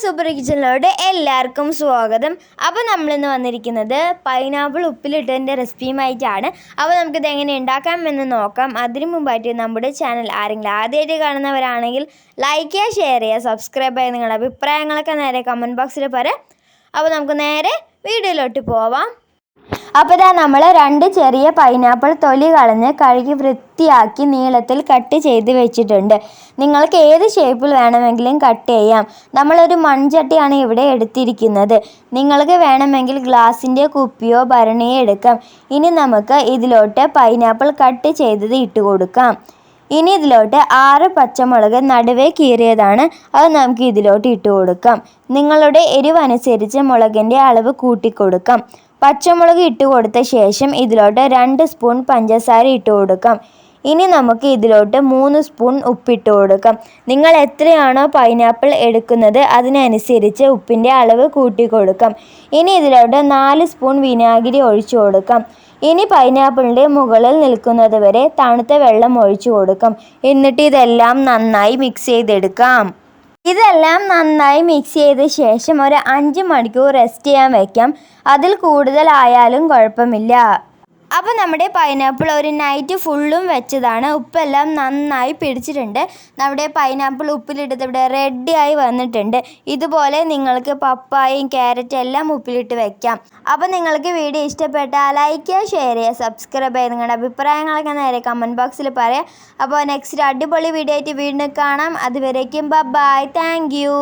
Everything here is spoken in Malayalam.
സൂപ്പർ കിച്ചണിലോട്ട് എല്ലാവർക്കും സ്വാഗതം. അപ്പോൾ നമ്മളിന്ന് വന്നിരിക്കുന്നത് പൈനാപ്പിൾ ഉപ്പിലിട്ടതിൻ്റെ റെസിപ്പിയുമായിട്ടാണ്. അപ്പോൾ നമുക്കിത് എങ്ങനെ ഉണ്ടാക്കാമെന്ന് നോക്കാം. അതിനു മുമ്പായിട്ട് നമ്മുടെ ചാനൽ ആരെങ്കിലും ആദ്യമായിട്ട് കാണുന്നവരാണെങ്കിൽ ലൈക്ക് ചെയ്യുക, ഷെയർ ചെയ്യുക, സബ്സ്ക്രൈബ് ചെയ്യുക. നിങ്ങളുടെ അഭിപ്രായങ്ങളൊക്കെ നേരെ കമൻറ്റ് ബോക്സിൽ പറയാം. അപ്പോൾ നമുക്ക് നേരെ വീഡിയോയിലോട്ട് പോവാം. അപ്പോൾ ഇതാ നമ്മൾ 2 ചെറിയ പൈനാപ്പിൾ തൊലി കളഞ്ഞ് കഴുകി വൃത്തിയാക്കി നീളത്തിൽ കട്ട് ചെയ്ത് വെച്ചിട്ടുണ്ട്. നിങ്ങൾക്ക് ഏത് ഷേപ്പിൽ വേണമെങ്കിലും കട്ട് ചെയ്യാം. നമ്മളൊരു മൺചട്ടിയാണ് ഇവിടെ എടുത്തിരിക്കുന്നത്. നിങ്ങൾക്ക് വേണമെങ്കിൽ ഗ്ലാസിൻ്റെ കുപ്പിയോ ഭരണിയോ എടുക്കാം. ഇനി നമുക്ക് ഇതിലോട്ട് പൈനാപ്പിൾ കട്ട് ചെയ്തത് ഇട്ട് കൊടുക്കാം. ഇനി ഇതിലോട്ട് 6 പച്ചമുളക് നടുവേ കീറിയതാണ്, അത് നമുക്ക് ഇതിലോട്ട് ഇട്ട് കൊടുക്കാം. നിങ്ങളുടെ എരിവനുസരിച്ച് മുളകിൻ്റെ അളവ് കൂട്ടിക്കൊടുക്കാം. പച്ചമുളക് ഇട്ട് കൊടുത്ത ശേഷം ഇതിലോട്ട് 2 സ്പൂൺ പഞ്ചസാര ഇട്ട് കൊടുക്കാം. ഇനി നമുക്ക് ഇതിലോട്ട് 3 സ്പൂൺ ഉപ്പിട്ട് കൊടുക്കാം. നിങ്ങൾ എത്രയാണോ പൈനാപ്പിൾ എടുക്കുന്നത് അതിനനുസരിച്ച് ഉപ്പിൻ്റെ അളവ് കൂട്ടിക്കൊടുക്കാം. ഇനി ഇതിലോട്ട് 4 സ്പൂൺ വിനാഗിരി ഒഴിച്ചു കൊടുക്കാം. ഇനി പൈനാപ്പിളിൻ്റെ മുകളിൽ നിൽക്കുന്നത് വരെ തണുത്ത വെള്ളം ഒഴിച്ചു കൊടുക്കാം. എന്നിട്ട് ഇതെല്ലാം നന്നായി മിക്സ് ചെയ്തെടുക്കാം. ഇതെല്ലാം നന്നായി മിക്സ് ചെയ്ത ശേഷം ഒരു 5 മണിക്കൂർ റെസ്റ്റ് ചെയ്യാൻ വയ്ക്കാം. അതിൽ കൂടുതലായാലും കുഴപ്പമില്ല. അപ്പോൾ നമ്മുടെ പൈനാപ്പിൾ ഒരു നൈറ്റ് ഫുള്ളും വെച്ചതാണ്. ഉപ്പെല്ലാം നന്നായി പിടിച്ചിട്ടുണ്ട്. നമ്മുടെ പൈനാപ്പിൾ ഉപ്പിലിട്ടത് ഇവിടെ റെഡിയായി വന്നിട്ടുണ്ട്. ഇതുപോലെ നിങ്ങൾക്ക് പപ്പായയും ക്യാരറ്റും എല്ലാം ഉപ്പിലിട്ട് വെക്കാം. അപ്പോൾ നിങ്ങൾക്ക് വീഡിയോ ഇഷ്ടപ്പെട്ടാൽ ലൈക്ക് ചെയ്യുക, ഷെയർ ചെയ്യുക, സബ്സ്ക്രൈബ് ചെയ്യുക. നിങ്ങളുടെ അഭിപ്രായങ്ങളൊക്കെ നേരെ കമൻറ്റ് ബോക്സിൽ പറയാം. അപ്പോൾ നെക്സ്റ്റ് അടിപൊളി വീഡിയോ ആയിട്ട് വീണ്ടും കാണാം. അതുവരേക്കും ബൈ, താങ്ക് യു.